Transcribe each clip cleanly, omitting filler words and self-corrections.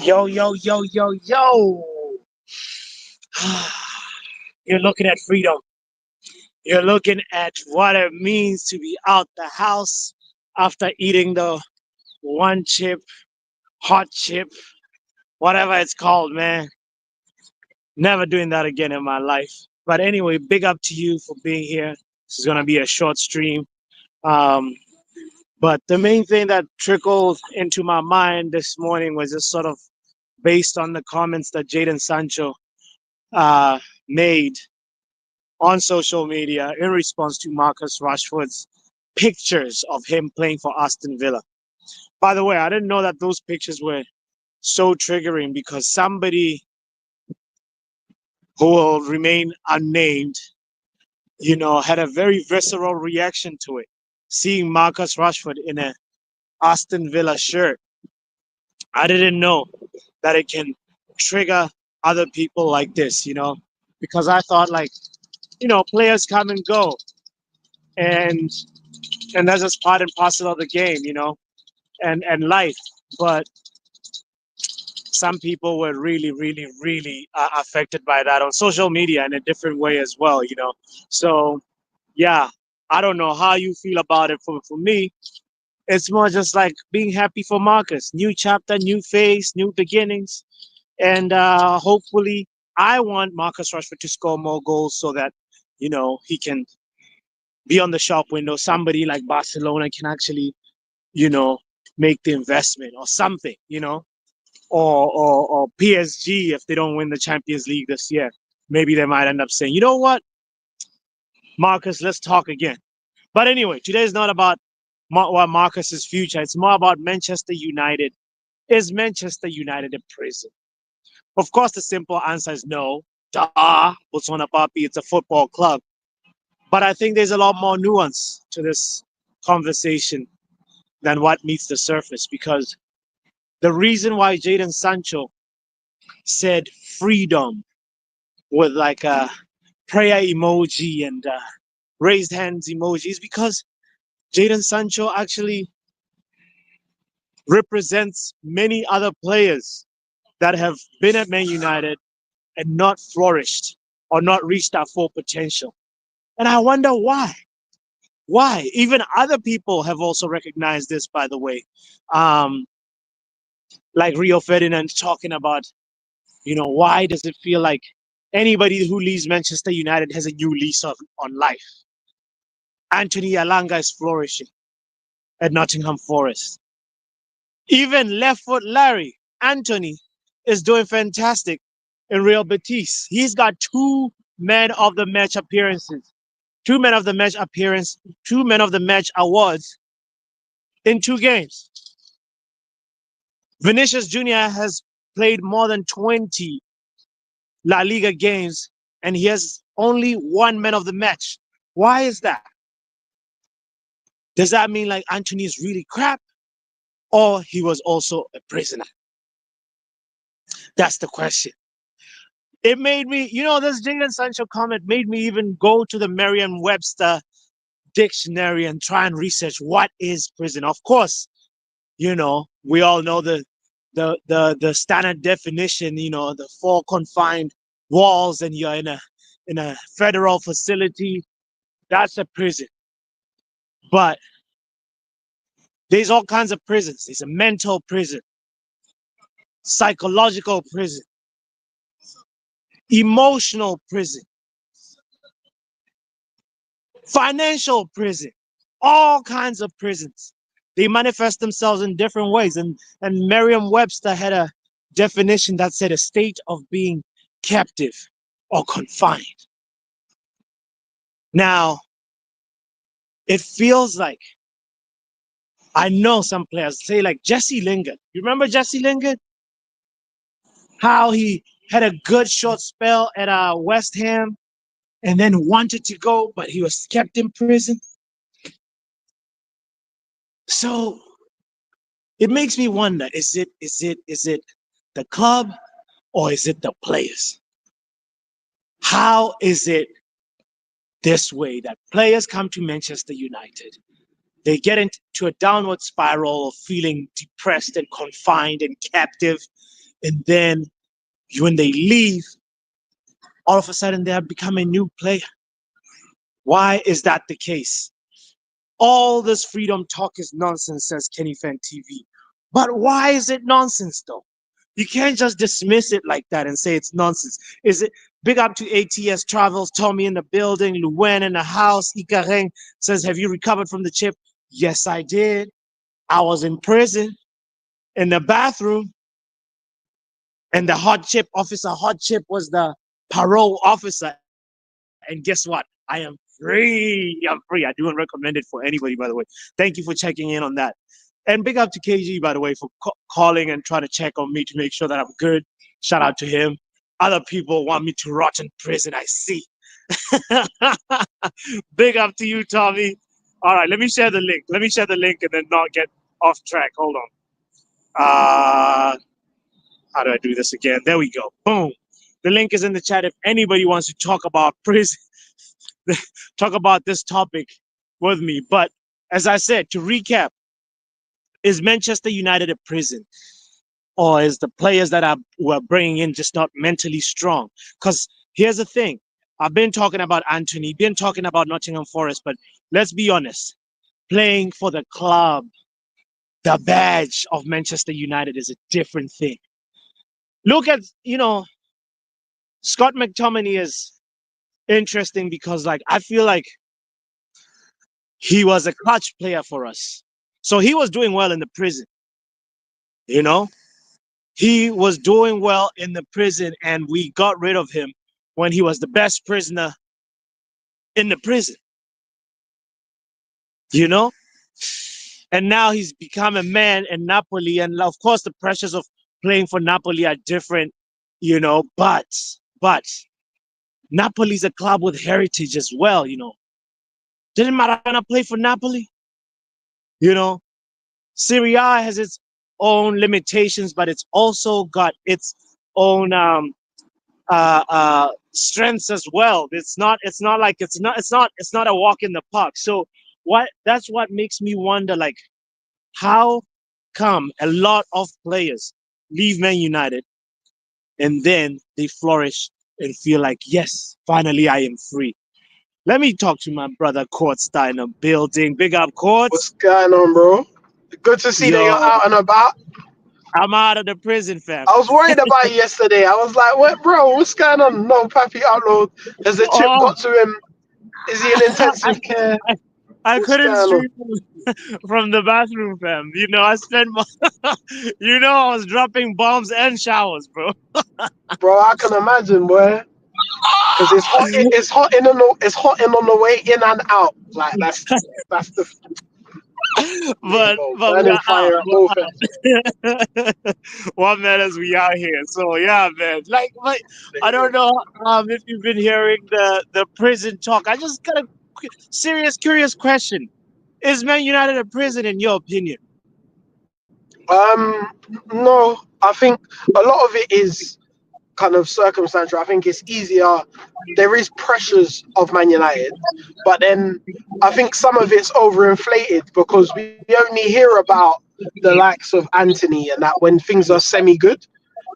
Yo, yo, yo, yo, yo. You're looking at freedom. You're looking at what it means to be out the house after eating the one chip, hot chip, whatever it's called, man. Never doing that again in my life. But anyway, big up to you for being here. This is going to be a short stream. Um, but the main thing that trickled into my mind this morning was just sort of based on the comments that Jaden Sancho made on social media in response to Marcus Rashford's pictures of him playing for Aston Villa. By the way, I didn't know that those pictures were so triggering because somebody who will remain unnamed, had a very visceral reaction to it. Seeing Marcus Rashford in a Aston Villa shirt, I didn't know that it can trigger other people like this, because I thought like, players come and go, and that's just part and parcel of the game, and life. But some people were really, really, really affected by that on social media in a different way as well, So, yeah, I don't know how you feel about it. For me, it's more just like being happy for Marcus. New chapter, new phase, new beginnings. And hopefully, I want Marcus Rashford to score more goals so that, he can be on the shop window. Somebody like Barcelona can actually, you know, make the investment or something, or PSG if they don't win the Champions League this year. Maybe they might end up saying, you know what, Marcus, let's talk again. But anyway, today is not about Marcus's future. It's more about Manchester United. Is Manchester United a prison? Of course, the simple answer is no. Duh, Botswana Papi, it's a football club. But I think there's a lot more nuance to this conversation than what meets the surface because the reason why Jadon Sancho said freedom with like a prayer emoji and raised hands emojis because Jadon Sancho actually represents many other players that have been at Man United and not flourished or not reached their full potential. And I wonder why. Why? Even other people have also recognized this, by the way. Um, like Rio Ferdinand talking about, why does it feel like anybody who leaves Manchester United has a new lease on life? Anthony Alanga is flourishing at Nottingham Forest. Even left foot Larry, Anthony, is doing fantastic in Real Betis. He's got two men of the match appearances, two men of the match awards in 2 games. Vinicius Jr. has played more than 20 La Liga games and he has only one man of the match. Why is that? Does that mean like Anthony is really crap or he was also a prisoner? That's the question. It made me, this Jadon Sancho comment made me even go to the Merriam-Webster dictionary and try and research what is prison. Of course, we all know the standard definition, the four confined walls and you're in a federal facility. That's a prison. But there's all kinds of prisons. There's a mental prison, psychological prison, emotional prison, financial prison, all kinds of prisons. They manifest themselves in different ways. And Merriam-Webster had a definition that said a state of being captive or confined. Now, it feels like I know some players say like Jesse Lingard. You remember Jesse Lingard? How he had a good short spell at West Ham and then wanted to go, but he was kept in prison. So it makes me wonder: is it the club or is it the players? How is it this way that players come to Manchester United? They get into a downward spiral of feeling depressed and confined and captive. And then when they leave, all of a sudden they have become a new player. Why is that the case? All this freedom talk is nonsense, says Kenny Fan TV. But why is it nonsense though? You can't just dismiss it like that and say it's nonsense. Is it big up to ATS Travels, Tommy in the building, Luen in the house, Ikareng says, have you recovered from the chip? Yes, I did. I was in prison in the bathroom, and the hot chip officer, hot chip was the parole officer. And guess what? I am free. I'm free. I do not recommend it for anybody, by the way. Thank you for checking in on that. And big up to KG, by the way, for calling and trying to check on me to make sure that I'm good. Shout out to him. Other people want me to rot in prison, I see. Big up to you, Tommy. All right, let me share the link. Let me share the link and then not get off track. Hold on. Uh, how do I do this again? There we go. Boom. The link is in the chat if anybody wants to talk about prison, talk about this topic with me. But as I said, to recap, is Manchester United a prison? Or is the players that we're bringing in just not mentally strong? Because here's the thing. I've been talking about Anthony, been talking about Nottingham Forest, but let's be honest. Playing for the club, the badge of Manchester United is a different thing. Look at, Scott McTominay is interesting because, like, I feel like he was a clutch player for us. So he was doing well in the prison, you know? He was doing well in the prison, and we got rid of him when he was the best prisoner in the prison, you know? And now he's become a man in Napoli. And of course, the pressures of playing for Napoli are different, but Napoli's a club with heritage as well. Didn't Maradona play for Napoli? You know, Serie A has its own limitations, but it's also got its own strengths as well. It's not a walk in the park. So that's what makes me wonder, like, how come a lot of players leave Man United and then they flourish and feel like, yes, finally I am free. Let me talk to my brother Court Steiner building. Big up What's Courts. going on, bro? Good to see that you're Yo, out and about. I'm out of the prison, fam. I was worried about you yesterday. I was like, "What, bro? What's going on? No, Pappy upload. Has the chip Oh, got to him? Is he in I, intensive care? I What's couldn't going on, stream from the bathroom, fam. I spent I was dropping bombs and showers, bro. bro? I can imagine, boy. Because it's hot. It's hot in it's hot in on the way in and out. Like that's the yeah, bro. but we Burning are out. fire at both ends. What matters, we out here. So yeah, man. Like, There I you don't go. know if you've been hearing the prison talk. I just got a serious, curious question: is Man United a prison in your opinion? No, I think a lot of it is kind of circumstantial. I think it's easier. There is pressures of Man United, but then I think some of it's overinflated because we only hear about the likes of Anthony and that when things are semi good.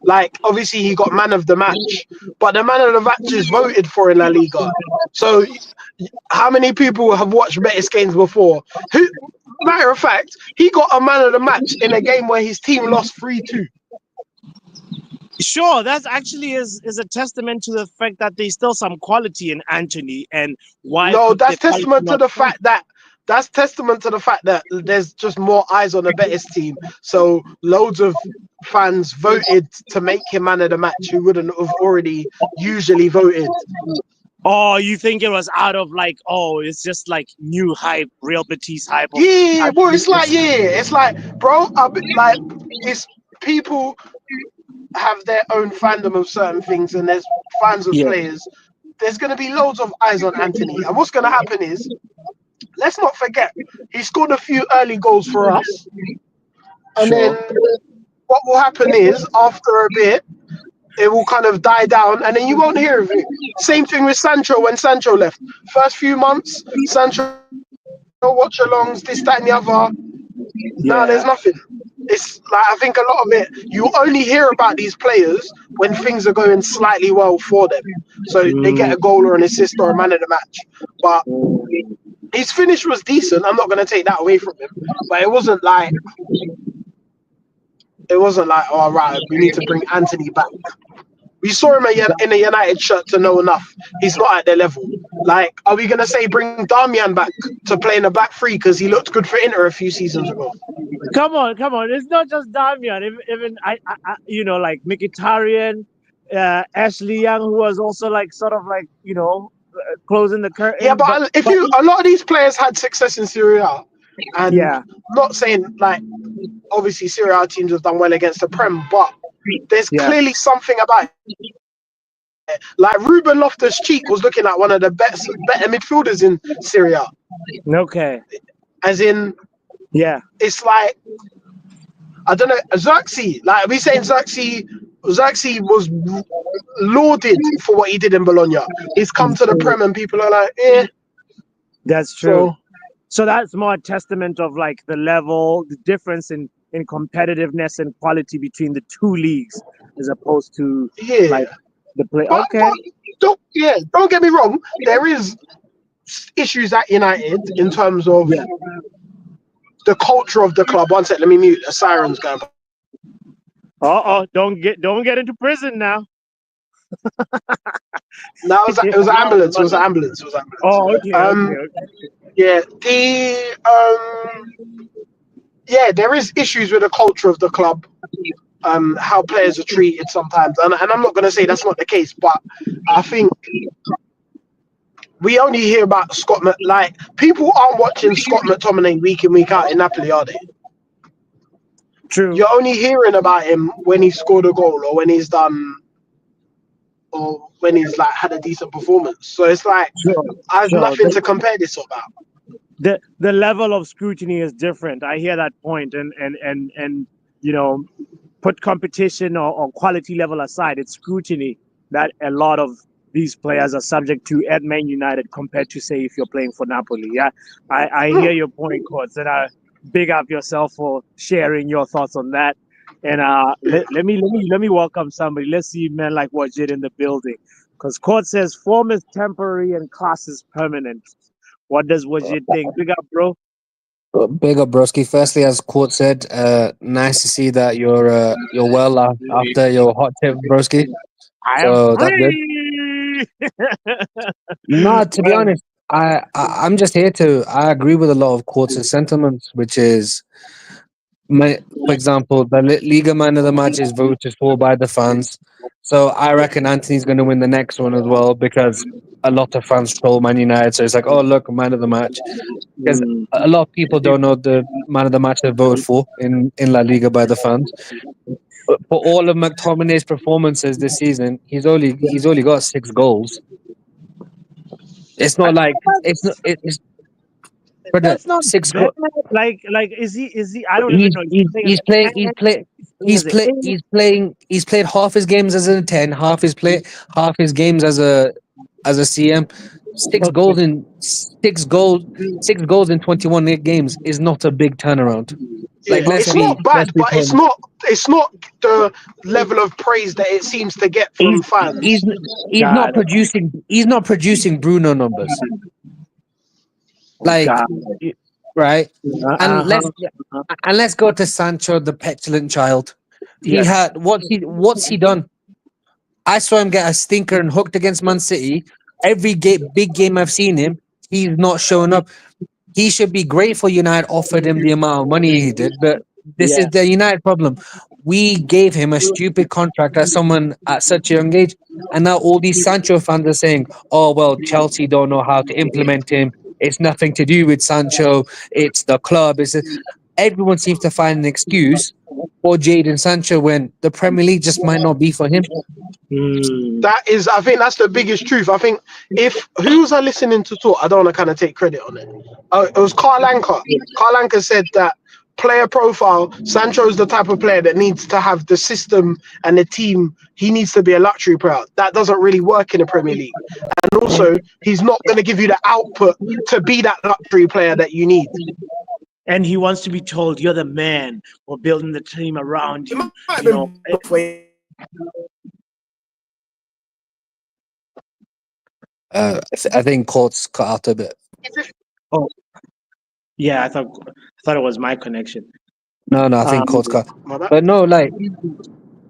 Like obviously he got man of the match, but the man of the match is voted for in La Liga. So how many people have watched Betis games before? Who, matter of fact, he got a man of the match in a game where his team lost 3-2. Sure, that's actually is a testament to the fact that there's still some quality in Anthony, and why No, could the quality not come? that's testament to the fact that there's just more eyes on the Betis team. So loads of fans voted to make him man of the match who wouldn't have already usually voted. Oh, you think it was out of like, oh, it's just like new hype, Real Betis hype of Yeah, well, absolutely. it's like, bro, like it's people have their own fandom of certain things, and there's fans of Yeah, players. There's going to be loads of eyes on Anthony, and what's going to happen is, let's not forget, he scored a few early goals for us, and then sure. what will happen is after a bit, it will kind of die down, and then you won't hear of it. Same thing with Sancho when Sancho left. First few months, Sancho watch alongs, this, that, and the other. Now there's Yeah. nothing. It's like I think a lot of it you only hear about these players when things are going slightly well for them. So they get Mm, a goal or an assist or a man of the match. But mm. his finish was decent. I'm not going to take that away from him, but it wasn't like, oh right, we need to bring Anthony back. We saw him in a United shirt to know enough. He's not at their level. Like, are we going to say bring Darmian back to play in a back three because he looked good for Inter a few seasons ago? Come on, come on. It's not just Damian. Even like Mkhitaryan, Ashley Young, who was also like sort of like closing the Yeah, curtain. but if But you a lot of these players had success in Serie A, and yeah, I'm not saying like obviously Serie A teams have done well against the Prem, but there's yeah. clearly something about it. Like Ruben Loftus-Cheek was looking like one of the better midfielders in Serie A. Okay. As in, Yeah. it's like I don't know Xerxes. Like we saying Xerxes was lauded for what he did in Bologna. He's come to the Prem and people are like, eh. That's true. So So that's more a testament of like the level, the difference in competitiveness and quality between the two leagues, as opposed to yeah, like the play. but Okay. don't get me wrong. There is issues at United in terms Yeah. of the culture of the club. One sec, let me mute. A siren's going past. Don't get into prison now. No, it was an ambulance. It was an ambulance. It was an ambulance. Oh, okay, okay, Um, okay. yeah, yeah, there is issues with the culture of the club. How players are treated sometimes, and I'm not going to say that's not the case, but I think we only hear about Scott. Like people aren't watching Scott McTominay week in week out in Napoli, are they? True. You're only hearing about him when he scored a goal or when he's done or when he's like had a decent performance. So it's like Sure, I've sure. nothing to compare this about. The level of scrutiny is different. I hear that point, and you know, put competition or quality level aside, it's scrutiny that a lot of these players are subject to at Man United compared to say if you're playing for Napoli. Yeah, I hear your point, Courts, and I big up yourself for sharing your thoughts on that. And let me welcome somebody. Let's see men like Wajid in the building. Because Court says form is temporary and class is permanent. What does Wajid think? Big up, bro. Big up, broski. Firstly, as Court said, nice to see that you're well after your hot tip, broski. I am So that's good. free. No, to be Well, honest, I'm just here to. I agree with a lot of Court's sentiments, which is, for example, the Liga Man of the Match is voted for by the fans. So I reckon Anthony's going to win the next one as well because a lot of fans troll Man United. So it's like, oh look, Man of the Match, because mm, a lot of people don't know the Man of the Match they voted for in La Liga by the fans. But for all of McTominay's performances this season, he's only got 6 goals. It's not like it's for the that's not six bad. goals. Like, is he? I don't even know. Is he playing as He's a playing 10? Playing he's as a play 8? he's played half his games as a 10, half his games as a CM. Six Okay. goals in six goals 6 goals in 21 games is not a big turnaround. Like Yeah, it's not let's bad, be but it's honest. not the level of praise that it seems to get He's from he's fans. not God. producing Bruno numbers. Like God. right? And Uh-huh. Uh-huh. let's go to Sancho, the petulant child. He Yes. had what's he done? I saw him get a stinker and hooked against Man City. Every big game I've seen him, he's not showing up. He should be grateful United offered him the amount of money he did, but this is Yeah. the United problem. We gave him a stupid contract as someone at such a young age, and now all these Sancho fans are saying, "Oh well, Chelsea don't know how to implement him. It's nothing to do with Sancho. It's the club." Everyone seems to find an excuse for Jadon Sancho when the Premier League just might not be for him. Mm. I think that's the biggest truth. I think if who was I listening to talk? I don't want to kind of take credit on it. It was Carl Anka. Carl Anka said that player profile, Sancho is the type of player that needs to have the system and the team. He needs to be a luxury player. That doesn't really work in the Premier League. And also, he's not going to give you the output to be that luxury player that you need. and he wants to be told you're the man. We're building the team around It you. might have You been know, both ways. I think Court's cut out a bit. oh yeah, I thought it was my connection. No, no, I think Court's Um, cut. My bad. But no, like,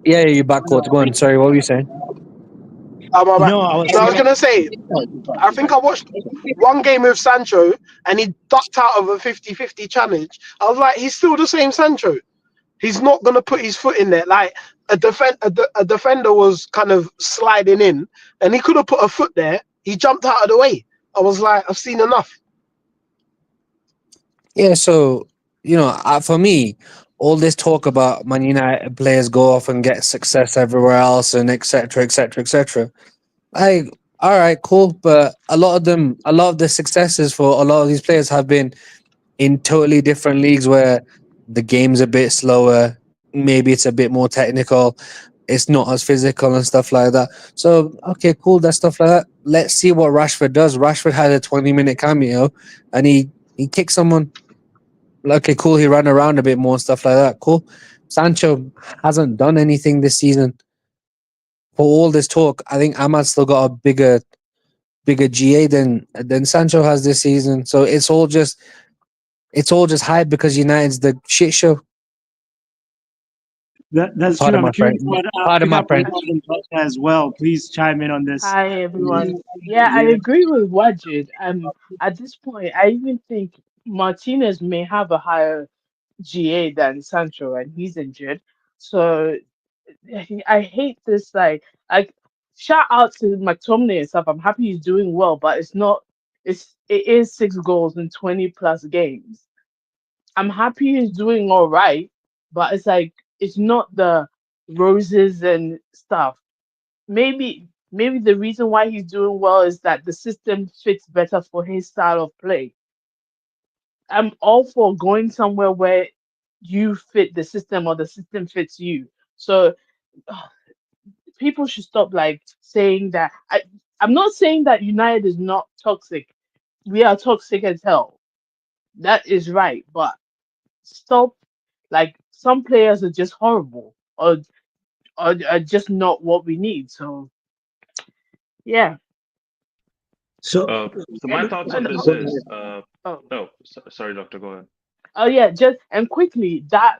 yeah, yeah, you back Court. Go on. Sorry, what were you saying? My bad. no, I was No, I was gonna say, I think I watched one game with Sancho and he ducked out of a 50-50 challenge. I was like, he's still the same Sancho. He's not gonna put his foot in there. Like a defender was kind of sliding in, and he could have put a foot there. He jumped out of the way. I was like, I've seen enough. Yeah, so for me, all this talk about Man United players go off and get success everywhere else and etc. etc. etc. I all right, cool, but a lot of the successes for a lot of these players have been in totally different leagues where the game's a bit slower, maybe it's a bit more technical, it's not as physical and stuff like that. So okay, cool, that stuff like that. Let's see what Rashford does. Rashford had a 20-minute cameo and he kicked someone. Okay, cool. He ran around a bit more and stuff like that. Cool. Sancho hasn't done anything this season. For all this talk, I think Ahmad's still got a bigger GA than Sancho has this season. So it's all just hype because United's the shit show. that's true. Pardon I'm my curious French. what Pardon my Pickup French. as well. Please chime in on this. Hi everyone. Yeah, I Yeah, agree with Wajid. At this point, I even think Martinez may have a higher GA than Sancho, and he's injured. So I hate this. Like shout out to McTominay and stuff. I'm happy he's doing well, but it's not. It is 6 goals in 20 plus games. I'm happy he's doing all right, but it's not the roses and stuff. Maybe the reason why he's doing well is that the system fits better for his style of play. I'm all for going somewhere where you fit the system or the system fits you. So people should stop saying that. I'm not saying that United is not toxic. We are toxic as hell. That is right, but stop. Like some players are just horrible or are just not what we need. So yeah. so So my And, thoughts on and this is, oh, no, sorry, doctor, go ahead. Oh yeah, just and quickly that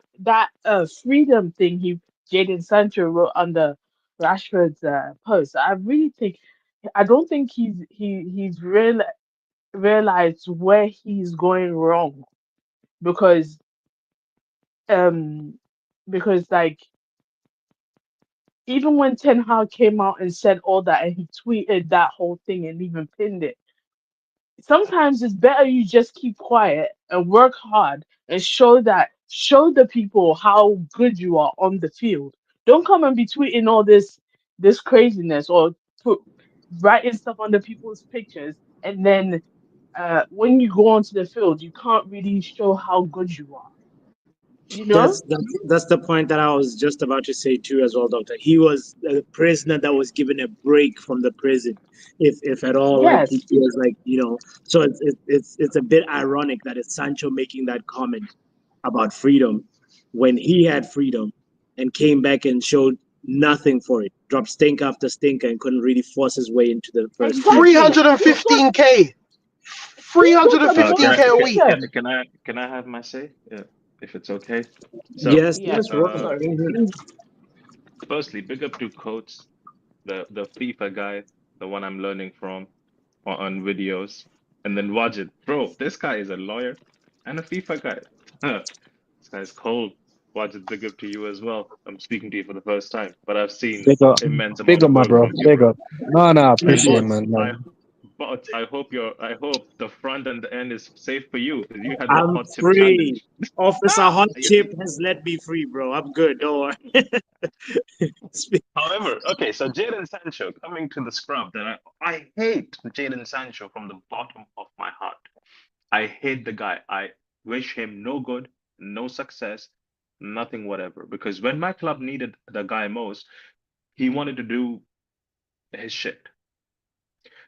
freedom thing he Jadon Sancho wrote under Rashford's post. I don't think he's realized where he's going wrong because um like even when Ten Hag came out and said all that and he tweeted that whole thing and even pinned it, sometimes it's better you just keep quiet and work hard and show the people how good you are on the field. Don't come and be tweeting all this craziness or put writing stuff under people's pictures and then when you go onto the field you can't really show how good you are. You know? that's the point that I was just about to say too as well, Doctor. He was a prisoner that was given a break from the prison, if at all. Like he Yes. feels like So it's a bit ironic that it's Sancho making that comment about freedom when he had freedom and came back and showed nothing for it. Dropped stink after stinker and couldn't really force his way into the first team. Exactly. We've got 315k, Can I 315k a week. can I have my say? Yeah, if it's okay. So, Yes, yes, yes, Roy. uh, sorry. firstly, big up to Coates, the FIFA guy, the one I'm learning from on videos, and then Wajid. Bro, this guy is a lawyer and a FIFA guy. This guy's cold. Wajid, big up to you as well. I'm speaking to you for the first time, but I've seen Big up, immense amount big up, of my work bro. from you, Big bro. up. No, no, I appreciate it, But man. I No. but I hope the front and the end is safe for you because you had the I'm hot tip free. challenge. Officer Hot You Chip see? has let me free, bro. I'm good. Don't worry. Speak- However, okay, so Jadon Sancho coming to the scrub that I hate Jadon Sancho from the bottom of my heart. I hate the guy. I wish him no good, no success, nothing whatever. Because when my club needed the guy most, he wanted to do his shit.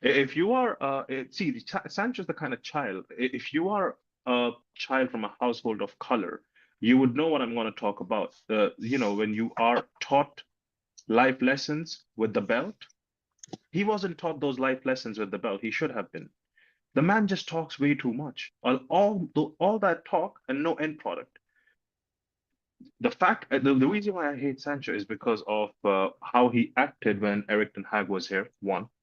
If you are, see, Sancho's the kind of child. If you are a child from a household of color, you would know what I'm going to talk about. When you are taught life lessons with the belt, he wasn't taught those life lessons with the belt. He should have been. The man just talks way too much. All that talk and no end product. The reason why I hate Sancho is because of how he acted when Eric Ten Hag was here.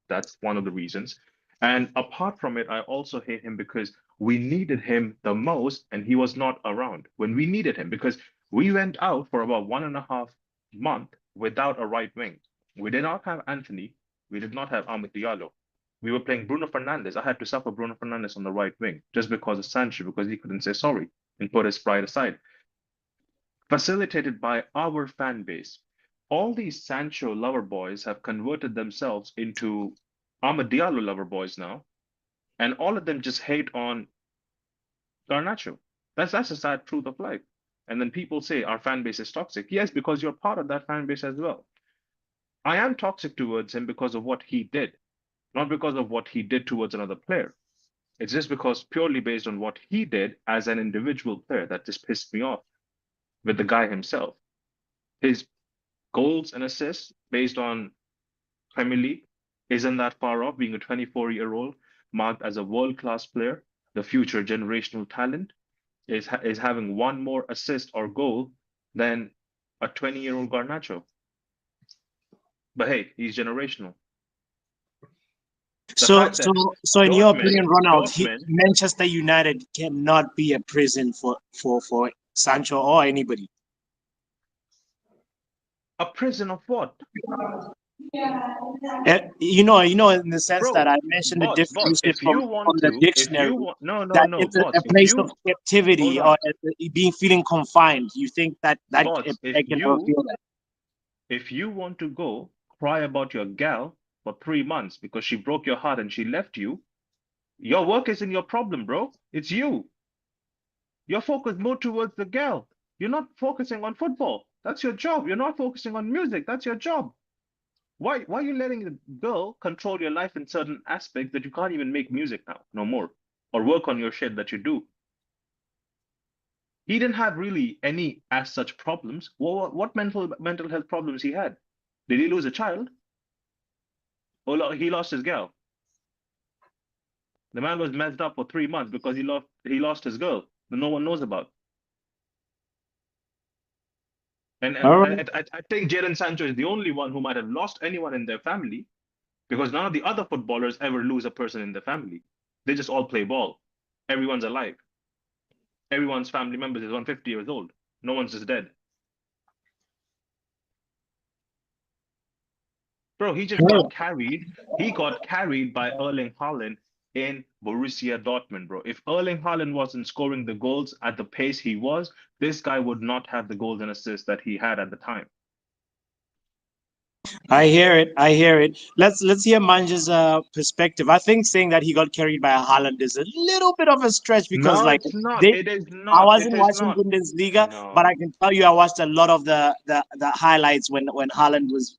That's one of the reasons. And apart from it, I also hate him because we needed him the most, and he was not around when we needed him because we went out for about 1.5 month without a right wing. We did not have Anthony. We did not have Ahmed Diallo. We were playing Bruno Fernandes. I had to suffer Bruno Fernandes on the right wing just because of Sancho, because he couldn't say sorry and put his pride aside, facilitated by our fan base. All these Sancho lover boys have converted themselves into Amad Diallo lover boys now, and all of them just hate on Garnacho. That's the sad truth of life. And then people say our fan base is toxic. Yes, because you're part of that fan base as well. I am toxic towards him because of what he did, not because of what he did towards another player. It's just because purely based on what he did as an individual player that just pissed me off with the guy himself. His goals and assists based on Premier League isn't that far off, being a 24-year-old marked as a world-class player, the future generational talent, is having one more assist or goal than a 20-year-old Garnacho. But hey, he's generational. The So, fact so, that so, in your Dortmund, opinion, Ronald, Dortmund, Manchester United cannot be a prison for Sancho or anybody. a prison of what? In the sense that Bro, I mentioned the bots, definition from the if dictionary you want, no, no, that no, it's a bots, if place of you, hold captivity or on, being feeling confined. You think that a bots, player can never feel that? if you want to go cry about your gal for 3 months because she broke your heart and she left you, your work isn't your problem, bro. It's you. You're focused more towards the gal. You're not focusing on football. That's your job. You're not focusing on music. That's your job. Why are you letting the girl control your life in certain aspects that you can't even make music now, no more, or work on your shit that you do? He didn't have really any as such problems. What mental health problems he had? Did he lose a child? Or he lost his girl? The man was messed up for 3 months because he lost his girl that no one knows about. And All and right. I think Jadon Sancho is the only one who might have lost anyone in their family because none of the other footballers ever lose a person in their family. They just all play ball. Everyone's alive. Everyone's family members is 150 years old. No one's just dead. Bro, he just got carried. He got carried by Erling Haaland in Borussia Dortmund, bro. If Erling Haaland wasn't scoring the goals at the pace he was, this guy would not have the goals and assists that he had at the time. I hear it. I hear it. Let's hear Manja's perspective. I think saying that he got carried by a Haaland is a little bit of a stretch because, No, like, it's not. they, It is I not. It wasn't is watching not. Bundesliga, but I No. can tell you I watched a lot of the highlights when Haaland was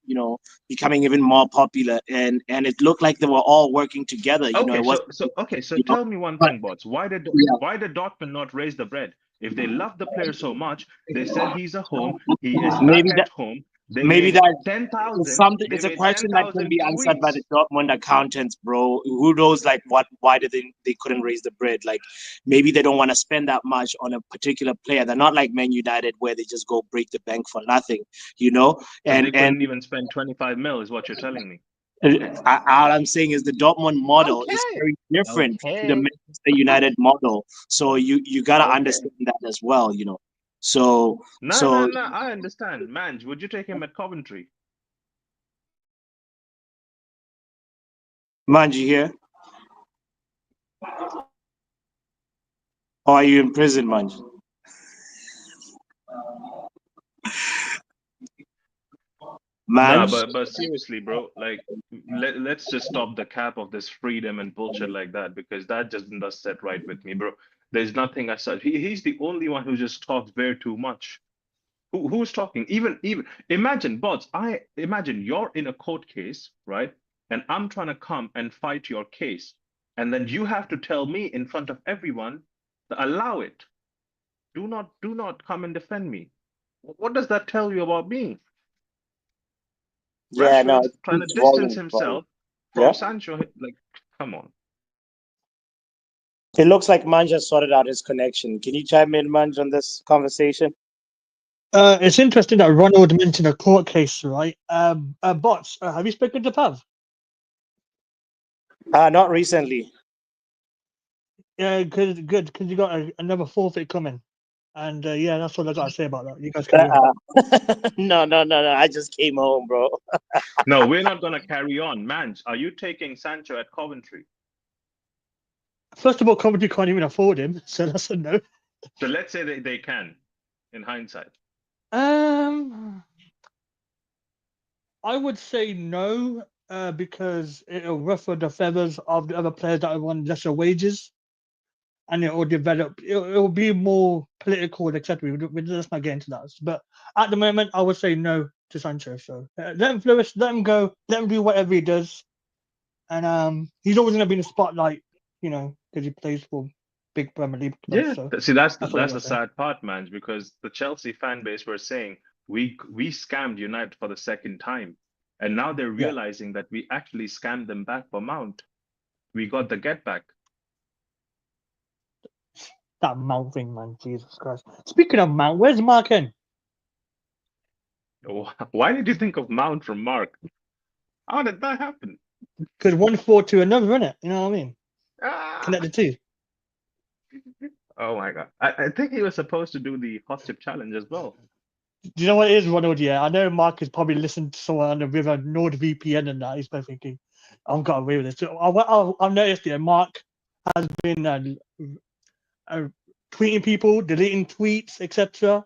becoming even more popular, and it looked like they were all working together. Okay, It was so you know, tell me one but thing, bots. Why did yeah, Dortmund not raise the bread? If they love the player so much, they said he's a home, he is back maybe at home. They maybe made that it's 10,000, something. they It's a made question that can 10,000 be answered by the tweets. Dortmund accountants, bro. Who knows, like, why did they couldn't raise the bread? Like, maybe they don't want to spend that much on a particular player. They're not like Man United where they just go break the bank for nothing, you know. So And they couldn't even spend 25 mil, is what you're telling me. all I'm saying is the Dortmund model is Okay. very different to the Okay. Manchester United model. So you gotta Okay. understand that as well. So No, no, so no. I understand. Manj, would you take him at Coventry? Manji here, or are you in prison, Manji? Nah, Manj? but seriously, bro, like let's just stop the cap of this freedom and bullshit like that because that just does set right with me, bro. There's nothing as such. He's the only one who just talks very too much. Who's talking? Even imagine, bots. I imagine you're in a court case, right? And I'm trying to come and fight your case, and then you have to tell me in front of everyone Allow it. Do not come and defend me. What does that tell you about me? Yeah, no, Rashford's it trying to speaks distance volumes, bro. himself from Yeah. Sancho. Like, come on. It looks like Manj has sorted out his connection. Can you chime in, Manj, on this conversation? It's interesting that Ronald mentioned a court case, right? Bots, have you spoken to Pav? Not recently. Yeah, good, because you got another forfeit coming. And yeah, that's all I got to say about that. You guys carry on. Uh-uh. No. I just came home, bro. No, we're not gonna carry on. Manj, are you taking Sancho at Coventry? First of all, Coventry can't even afford him, so that's a no. So let's say they can, in hindsight. Um, I would say no, because it'll ruffle the feathers of the other players that have won lesser wages, and it will develop. It'll be more political, etc. Let's not get into that. But at the moment, I would say no to Sancho. So let him flourish, let him go, let him do whatever he does, and he's always going to be in the spotlight, because he plays for big Premier League clubs. Yeah, So see, that's all I that's got the to say. sad part, man, because the Chelsea fan base were saying we scammed United for the second time, and now they're Yeah, realizing that we actually scammed them back for Mount. We got the get back. that Mount thing, man. Jesus Christ. Speaking of Mount, where's Mark Hen? Why did you think of Mount from Mark? How did that happen? Because one fought to another, innit? You know what I mean? Ah! Connect the two. Oh my God. I think he was supposed to do the hot tip challenge as well. Do you know what it is, Ronald? Yeah, I know Mark has probably listened to someone on the river NordVPN and that. He's probably thinking, I've got away with this. So I've noticed, yeah, Mark has been uh, tweeting people, deleting tweets, etc.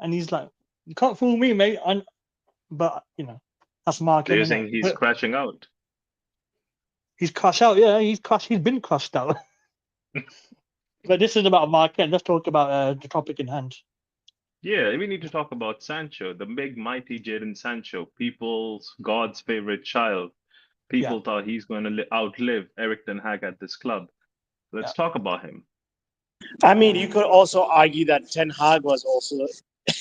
And he's like, you can't fool me, mate. But, that's Mark, So you're isn't it? saying he's But crashing out? he's crashed out. Yeah, he's crashed. He's been crushed out. But this is about Mark. Let's talk about the topic in hand. Yeah, we need to talk about Sancho, the big mighty Jadon Sancho, people's God's favorite child. Yeah, People thought he's going to outlive Eric Ten Hag at this club. yeah. Let's talk about him. I mean, you could also argue that Ten Hag was also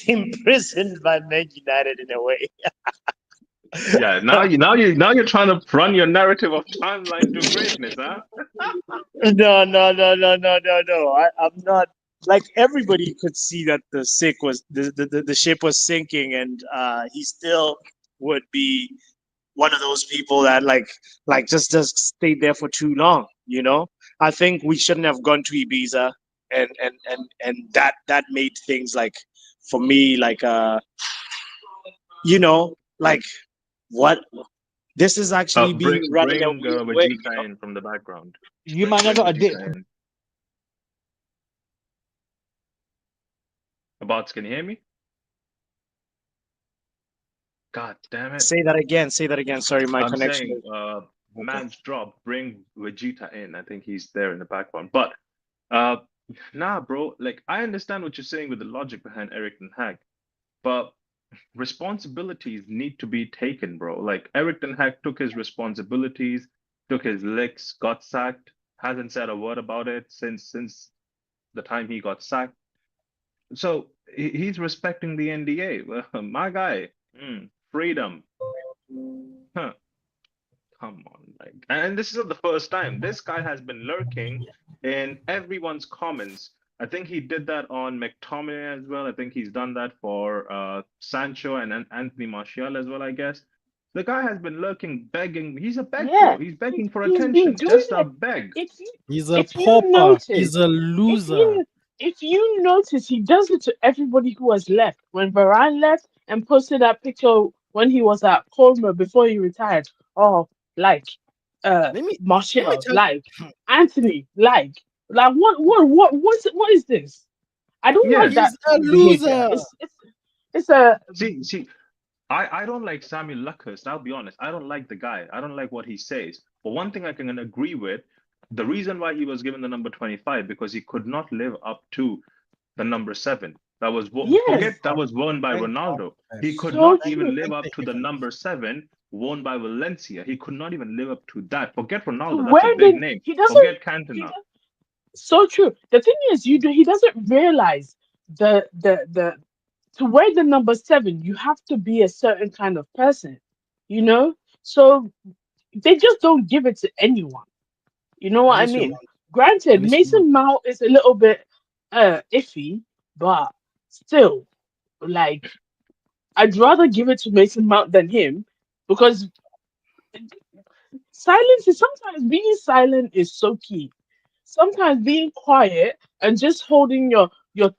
imprisoned by Man United in a way. Yeah, now you're trying to run your narrative of timeline to greatness, huh? No. I'm not. Like everybody could see that the ship was sinking, and he still would be one of those people that just stayed there for too long. I think we shouldn't have gone to Ibiza, and that made things like for me like what this is actually being run in a Bring weird way. Vegeta in from the background. You might not Bring got a dick. Vegeta in. Abots, can you hear me? God damn it. Say that again. Say that again. Sorry, my I'm connection saying, is okay. man's drop, bring Vegeta in. I think he's there in the background. But uh, nah, bro. Like I understand what you're saying with the logic behind Eric Ten Hag, but responsibilities need to be taken, bro. Like Eric Ten Hag took his responsibilities, took his licks, got sacked, hasn't said a word about it since the time he got sacked. So he's respecting the NDA. Well, my guy, freedom. Huh. Come on, like, and this is not the first time. This guy has been lurking in everyone's comments. I think he did that on McTominay as well. I think he's done that for Sancho and Anthony Martial as well, I guess. The guy has been lurking, begging. He's a beg, Yeah, bro. He's begging for he's been attention, doing just a it. beg. If you He's a if you pauper. He's notice, a if loser. you if you notice, he does it to everybody who has left. When Varane left and posted that picture when he was at Colmer before he retired. Oh, like Let me Martial, tell like Anthony, what is this? I don't Yeah. like that he's a behavior. loser. It's a See, I don't like Sammy Luckhurst. I'll be honest. I don't like the guy. I don't like what he says. But one thing I can agree with, the reason why he was given the number 25 because he could not live up to the number 7. That was yes, Thank forget that God. was worn by Thank God. Ronaldo. Man. He could so not Thank, even true. live thank up the to the heavens. number 7 worn by Valencia. He could not even live up to that. Forget So Ronaldo. That's a where big did name. he doesn't Forget he Cantona. So true. The thing is, he doesn't realize the to wear the number seven, you have to be a certain kind of person, you know. So they just don't give it to anyone. You know what I Unless you're mean? Mount. Granted, Unless you're Mount. Mason Mount is a little bit iffy, but still, like I'd rather give it to Mason Mount than him because silence is sometimes being silent is so key. Sometimes being quiet and just holding your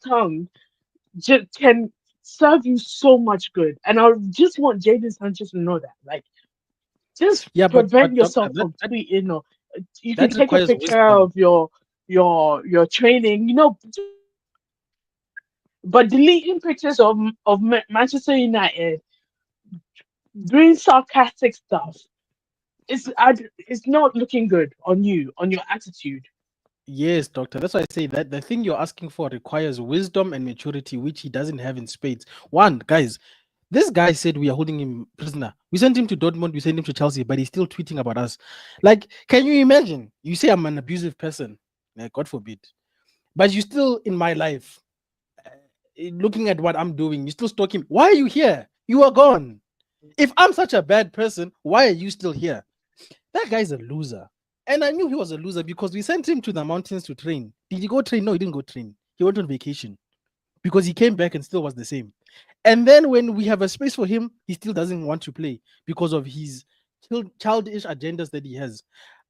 tongue just can serve you so much good. And I just want Jaden Sanchez to know that. Like, just Yeah, prevent but doctor, yourself from tweeting, or you can that take a requires picture wisdom. of your training. But deleting pictures of Manchester United doing sarcastic stuff it's not looking good on you, on your attitude. Yes, doctor. That's why I say that the thing you're asking for requires wisdom and maturity, which he doesn't have in spades. One, guys, this guy said we are holding him prisoner. We sent him to Dortmund, we sent him to Chelsea, but he's still tweeting about us. Like, can you imagine? You say I'm an abusive person, like, God forbid, but you still in my life, looking at what I'm doing, you still stalking. Why are you here? You are gone. If I'm such a bad person, why are you still here? That guy's a loser. And I knew he was a loser because we sent him to the mountains to train. Did he go train? No, he didn't go train. He went on vacation because he came back and still was the same. And then when we have a space for him, he still doesn't want to play because of his childish agendas that he has.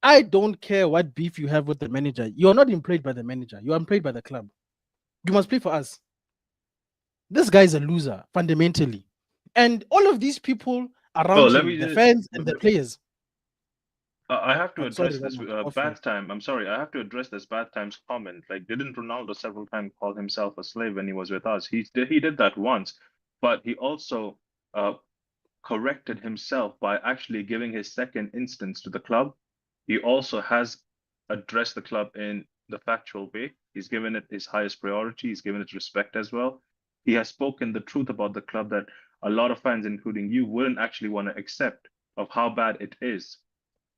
I don't care what beef you have with the manager. You're not employed by the manager. You're employed by the club. You must play for us. This guy is a loser, fundamentally. And all of these people Oh, around let him, me the just. fans and the players. I have to Oh, sorry, address this Rama. Go for it. bad time. I'm sorry. I have to address this bad times comment. Like, didn't Ronaldo several times call himself a slave when he was with us? He did that once, but he also uh, corrected himself by actually giving his second instance to the club. He also has addressed the club in the factual way. He's given it his highest priority. He's given it respect as well. He has spoken the truth about the club that a lot of fans, including you, wouldn't actually want to accept of how bad it is.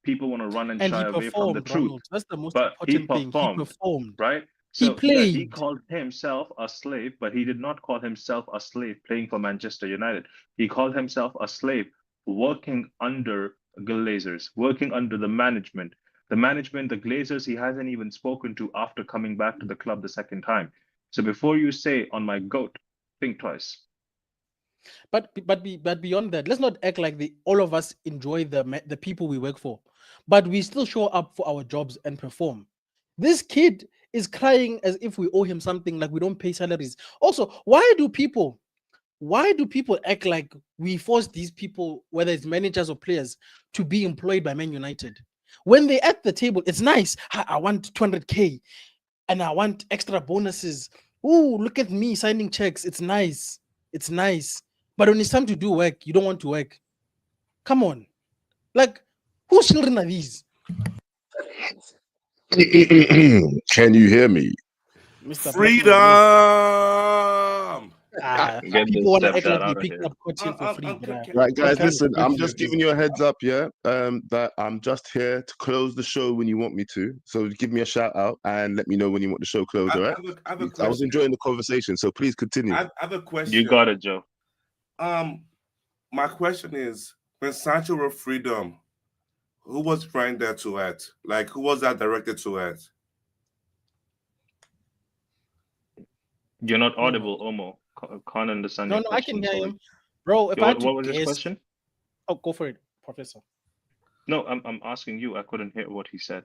People want to run and And he shy away from the performed, truth, Ronald. That's the most but he important thing. He performed, performed. right? He So, yeah, he played. called himself a slave, but he did not call himself a slave playing for Manchester United. He called himself a slave working under Glazers, working under the management. The management, the Glazers, he hasn't even spoken to after coming back to the club the second time. So before you say on my goat, think twice. But beyond that, let's not act like the all of us enjoy the people we work for, but we still show up for our jobs and perform. This kid is crying as if we owe him something, like we don't pay salaries. Also, why do people act like we force these people, whether it's managers or players, to be employed by Man United? When they at the table, it's nice. I want 200K and I want extra bonuses. Ooh, look at me signing checks. It's nice. It's nice. But when it's time to do work, you don't want to work. Come on. Like, whose children are these? Can you hear me? Mr. Black Man, yes. Freedom. Get People this want to act stepdad like they out of picked here. up cotton for free. But Right, guys, cotton is listen, I'm dirty. just giving you a heads up, yeah, that I'm just here to close the show when you want me to. So give me a shout out and let me know when you want the show closed, all right? I have a I was question. enjoying the conversation, so please continue. I have a You question. got it, Joe. Um, my question is, when Sancho wrote Freedom, who was trying that to at? Like, who was that directed to at? You're not No, no. audible, Omo. Can't understand No, your no, I can question. hear Sorry. him. Bro, if I had to What was his guess, question? oh, go for it, Professor. No, I'm asking you. I couldn't hear what he said.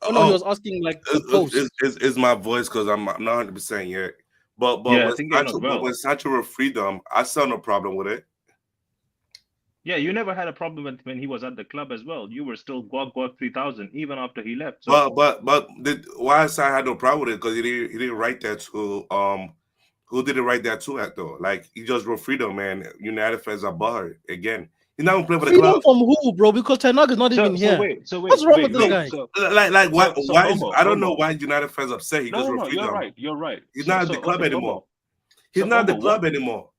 Oh, no, he Oh, was asking like the post. is my voice because I'm not 100% yet. But Yeah, I think you're not When well. Sancho wrote Freedom, I saw no problem with it. Yeah, you never had a problem with when he was at the club as well. You were still guac guac 3000 even after he left. So Why I had no problem with it because he didn't write that to who did it write that to at though? Like he just wrote Freedom, man. United fans are barred again. He's not gonna play for the Freedom club. from who, bro? Because Tenag is not even here. so What's wait, wrong with wait, this wait. guy? Like So why is Omo, I don't know Omo. why United fans upset. He just No, wrote no, you're Freedom. right. You're right. He's So not at so the club okay, anymore. Omo. He's So not at the Omo, club anymore.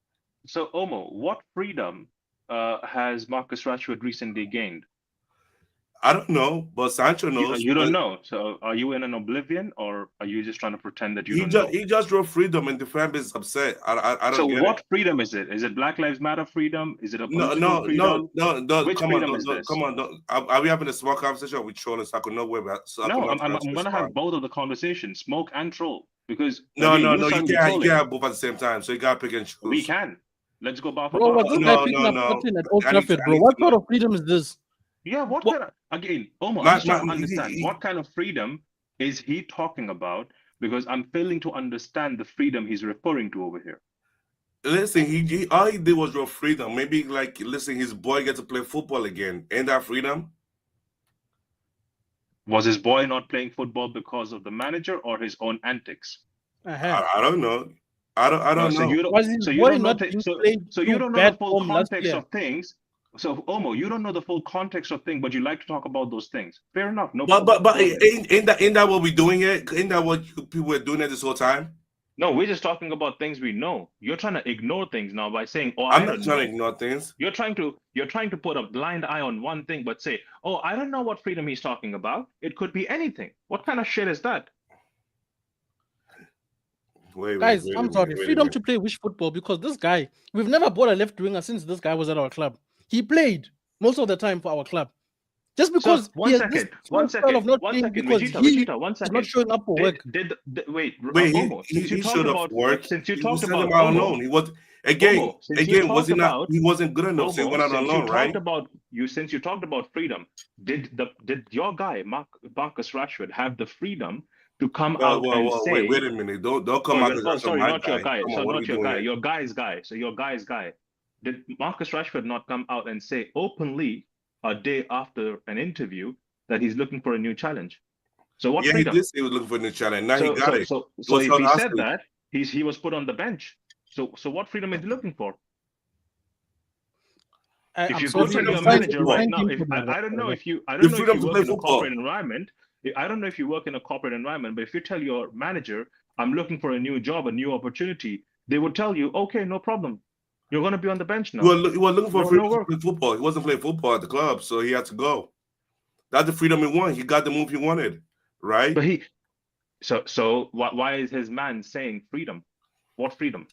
Omo, what freedom has Marcus Rashford recently gained? I don't know, but Sancho knows. You don't But know. So are you in an oblivion, or are you just trying to pretend that you he don't just know? he just wrote freedom, and the fan base is upset. I So don't get it. what freedom is it? Is it Black Lives Matter freedom? Is it a No, political no, no, freedom? no, no. Which Come on, freedom is come this? on. Don't, are we having a small conversation or we trolling? So I could know where, so I could No, know trying to I'm gonna have respond. both of the conversations, smoke and troll, because No, again, no, you're no. starting to You trolling. can't have both at the same time. So you gotta pick and We choose. can. Let's go bar for Bro, bar. was this guy No, picking no, up no. cotton at Old I need to. Trafford, I bro? need What to sort know. of freedom is this? Yeah, what What? kind of, again, Omo, I'm My, just trying my, to understand what kind of freedom is he talking about, because I'm failing to understand the freedom he's referring to over here. listen. He all he did was draw freedom. Maybe like listen, his boy get to play football again. Ain't that freedom? Was his boy not playing football because of the manager or his own antics? Uh-huh. I don't know. I No, don't know. Was his so you boy don't know not being so played you through don't know the bad full form last context year? of things. So Omo, you don't know the full context of things, but you like to talk about those things. Fair enough, no But problem. but but Go ahead. ain't that what we doing here? Ain't that what people were doing it this whole time? No, we're just talking about things we know. You're trying to ignore things now by saying, "Oh, I'm I not don't trying to know." ignore things. You're trying to put a blind eye on one thing, but say, "Oh, I don't know what freedom he's talking about. It could be anything." What kind of shit is that? Guys, Wait a I'm minute, sorry. wait a Freedom minute. to play wish football because this guy, we've never bought a left winger since this guy was at our club. He played most of the time for our club. Just So because he has this style of not one playing second, because Vegeta, one is not second. showing up for work. Wait, Wait, Omo, since you he talked showed up about, for work. since you We talked sent him about out on Omo, loan. He was Omo, since you was talked he not? about He wasn't good enough, so he went Omo, out on since you loan, talked right? about since you talked about freedom, did your guy Marcus Rashford have the freedom to come out and Wait say, a minute. Don't oh, come out as sorry, my not your guy. guy, Come so on, what are we not your doing guy, here? your guy's guy, so your guy's guy, did Marcus Rashford not come out and say openly a day after an interview that he's looking for a new challenge? So what Yeah, he freedom? did say he was looking for a new challenge. Now he So got so it. so He so was if held he said hostage. that, he was put on the bench. So what freedom is he looking for? If I'm you go The sorry. tell freedom your to play manager football. right Thank now, him if for that. I don't know if you The if freedom you to work play in a corporate football. environment, I don't know if you work in a corporate environment, but if you tell your manager, I'm looking for a new job, a new opportunity, they would tell you, okay, no problem. You're gonna be on the bench now. He was looking for No freedom to work. play football. He wasn't playing football at the club, so he had to go. That's the freedom he wanted. He got the move he wanted, right? But so why is his man saying freedom? What freedom?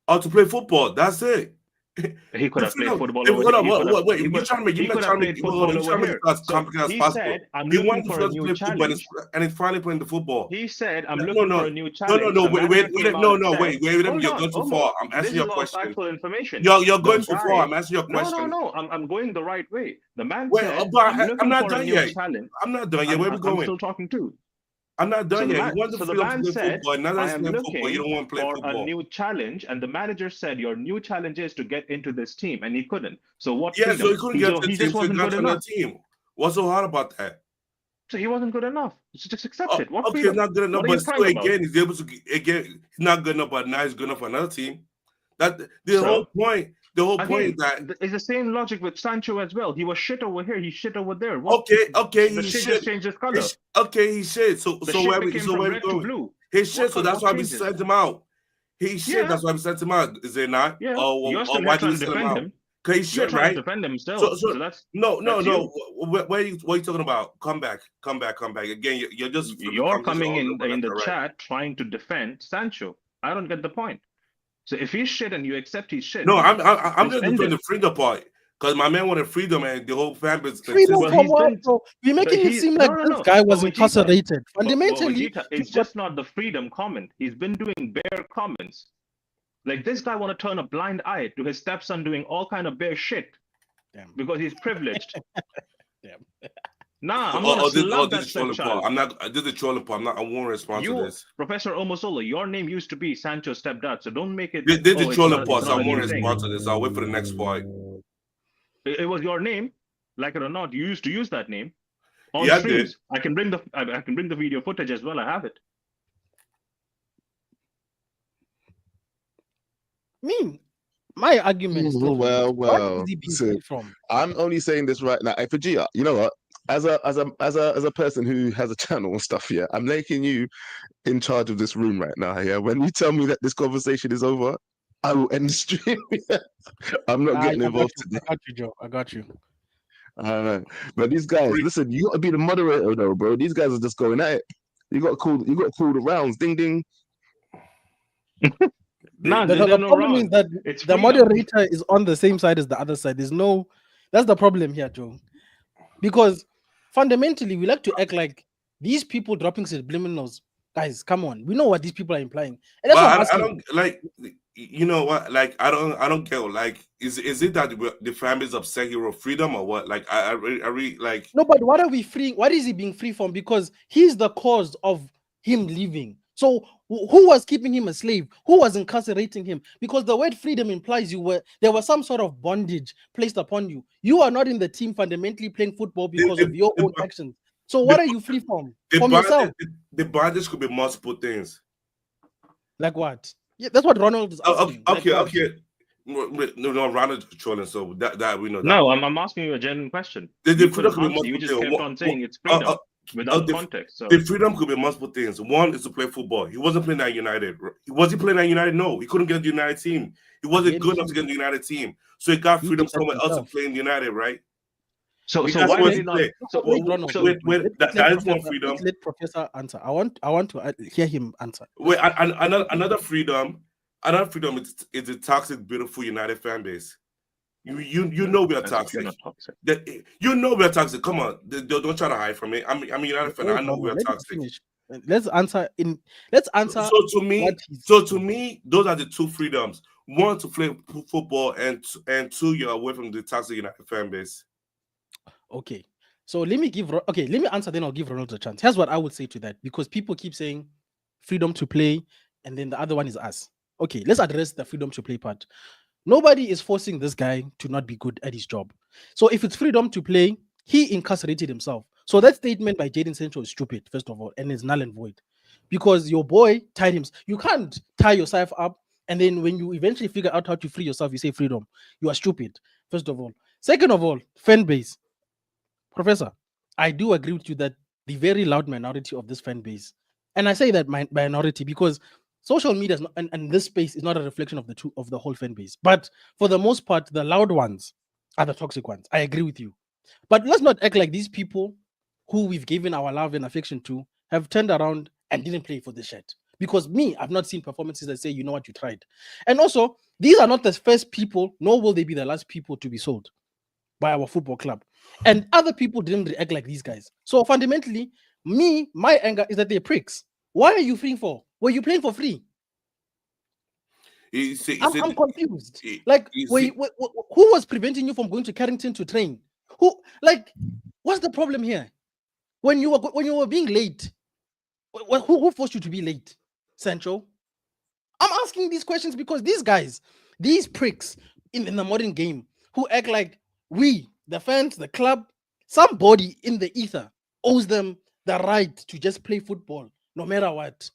Or to play football. That's it. He could The have played freedom. football If, over hold here. on, wait. He could have played football You over trying to make it here. as So complicated as he possible. said, I'm He looking wanted the for a freedom to new play football, challenge. and he's finally playing the football. He said, I'm No, looking for a new challenge. no. The manager came out and Wait. said, You're hold on, going too Omo, far. I'm this asking you is a all question. factual information. You're The going too far. guy, I'm asking you a question. no, I'm going the right way. The man Wait, said, but I'm I'm looking not for a done new yet. challenge. I'm not done yet. Where we I'm going? still talking too. I'm not done yet. You want the So the freedom to man play said, football. Now that I he's am playing football, you looking don't want to play for a football. new challenge. And the manager said, your new challenge is to get into this team. And he couldn't. So what Yeah, so freedom? he couldn't get to the He team, just so he wasn't got good to another enough. team. What's so hard about that? So he wasn't good enough. Just accept it. What Okay, freedom? not good enough, What are but you still, crying about? again, he's able to again. He's not good enough, but now he's good enough for another team. That So the whole point is again, that it's the same logic with Sancho as well. He was shit over here. He's shit over there. What? okay, The he shit should. just changed his color. Okay, he should. The shit became So from where we red to going? blue. He should. So that's What why we changes? sent him out. He should. Yeah, That's why we sent him out. Is it not? yeah. You're Or still here why did we trying to send him defend out? him. Cause he You're should, trying to right? defend him still. So that's No. you. Where what are you talking about? Come back. Again, you're just flipping You're conversation coming all over in left the and right. chat trying to defend Sancho. I don't get the point. So if he's shit and you accept he's shit, No, I'm just just end defending it. the freedom part because my man wanted freedom and the whole fan base Freedom Well, insisted. for he's what, been, bro? You're but making it he seem like no. this guy But was Vegeta, incarcerated. Fundamentally, Vegeta, you've it's got just not the freedom comment. He's been doing bare comments. Like this guy want to turn a blind eye to his stepson doing all kind of bare shit damn. because he's privileged. Damn. Nah, I'm gonna slap This that is trolling part. stepchild. I'm not. This is the trolling part. I won't respond to You, this. Professor Omosola, your name used to be Sancho's stepdad, so don't make it. This is the Oh, trolling it's part, so not I a won't new thing. respond to this. I'll wait for the next part. It was your name, like it or not. You used to use that name on Yeah, I did. streams. I can bring the video footage as well. I have it. Me, my argument still remains. What is he being So paid from? I'm only saying this right now. Hey, Fajia, you know what? As a person who has a channel and stuff, yeah, I'm making you in charge of this room right now. Yeah, when you tell me that this conversation is over, I will end the stream. I'm not Nah, getting I got involved you. today. I got you, Joe. I got you. I don't know. But these guys, listen, you got to be the moderator though, bro. These guys are just going at it. You got to call the rounds. Ding ding. No, The, the, there are the no problem is rounds. that It's the freedom. moderator is on the same side as the other side. There's no, that's the problem here, Joe. Because fundamentally, we like to act like these people dropping subliminals. Guys, come on. We know what these people are implying. And that's But what I'm I asking. don't like. You know what? Like I don't get. Like is it that the family's upset hero freedom or what? Like I really like. No, but what are we freeing? What is he being free from? Because he's the cause of him leaving. So who was keeping him a slave? Who was incarcerating him? Because the word freedom implies there was some sort of bondage placed upon you. You are not in the team fundamentally playing football The because of your the, own actions. So the, what are you free from? the, From yourself? the bondage could be multiple things. Like what? Yeah, that's what Ronald is asking. Like what? Okay. No, Ronald trolling. So that we know that. No, I'm asking you a genuine question. The You freedom couldn't could be answer. You multiple just things. kept on saying it's freedom without context. So The freedom could be multiple things. One is to play football. He wasn't playing at United. Was he playing at United? No, he couldn't get the United team. He wasn't good enough to get the United team. So he got He freedom did that somewhere else to himself. play in United, right? so He so got why somewhere did to he not? play. So Wait, Ronald. so That is one freedom. Let's let Professor answer. I want to hear him answer. Wait, another freedom. Another freedom is a toxic, beautiful United fan base. You know we are as if you're toxic. not toxic. You know we are toxic. Come on, don't try to hide from it. I'm a United fan. I Wait, know we Ronald, are let him toxic. finish. Let's answer in. Let's answer So what he's. to me, those are the two freedoms. One to play football, and two, you're away from the toxic United fan base. Okay. So let me answer, then I'll give Ronald a chance. Here's what I would say to that, because people keep saying freedom to play, and then the other one is us. Okay, let's address the freedom to play part. Nobody is forcing this guy to not be good at his job. So if it's freedom to play, he incarcerated himself. So that statement by Jaden Sancho is stupid, first of all, and is null and void. Because your boy tied him. You can't tie yourself up, and then when you eventually figure out how to free yourself, you say freedom. You are stupid, first of all. Second of all, fan base. Professor, I do agree with you that the very loud minority of this fan base, and I say that minority because social media is not, and this space is not a reflection of the whole fan base. But for the most part, the loud ones are the toxic ones. I agree with you. But let's not act like these people who we've given our love and affection to have turned around and didn't play for the shirt. Because me, I've not seen performances that say, you know what, you tried. And also, these are not the first people, nor will they be the last people to be sold by our football club. And other people didn't react like these guys. So fundamentally, my anger is that they're pricks. Why are you free for? Were you playing for free? I'm confused. Like, who was preventing you from going to Carrington to train? What's the problem here? When you were being late, who forced you to be late, Sancho? I'm asking these questions because these guys, these pricks in the modern game, who act like we, the fans, the club, somebody in the ether owes them the right to just play football no matter what.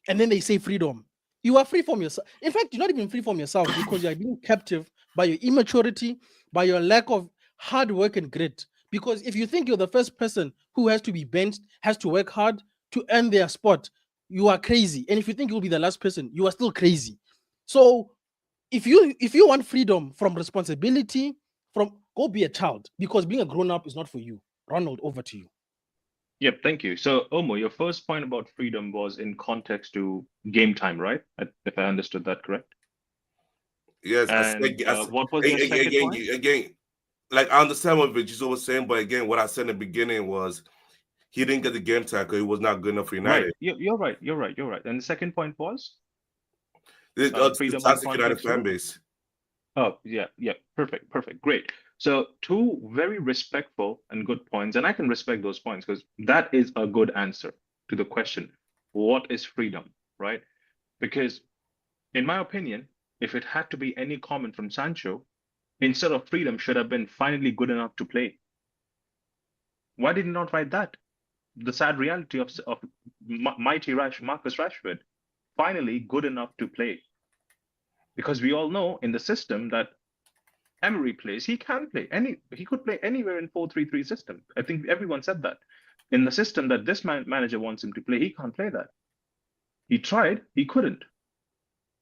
And then they say freedom. You are free from yourself. In fact, you're not even free from yourself because you are being captive by your immaturity, by your lack of hard work and grit. Because if you think you're the first person who has to be benched, has to work hard to earn their spot, you are crazy. And if you think you'll be the last person, you are still crazy. So if you want freedom from responsibility, go be a child, because being a grown-up is not for you. Ronald, over to you. Yep, thank you. So, Omo, your first point about freedom was in context to game time, right? If I understood that correct. Yes, And what was your second point? Again, like I understand what Virgil was saying, but again, what I said in the beginning was he didn't get the game time because he was not good enough for United. Right, you're right. You're right. You're right. And the second point was The freedom in toxic United context fan to. base. Oh, yeah, perfect, great. So two very respectful and good points, and I can respect those points because that is a good answer to the question, what is freedom, right? Because in my opinion, if it had to be any comment from Sancho, instead of freedom should have been finally good enough to play. Why did he not write that? The sad reality of mighty Marcus Rashford, finally good enough to play. Because we all know in the system that Emery plays, he can play he could play anywhere in 4-3-3 system. I think everyone said that. In the system that this manager wants him to play, he can't play that. He tried, he couldn't.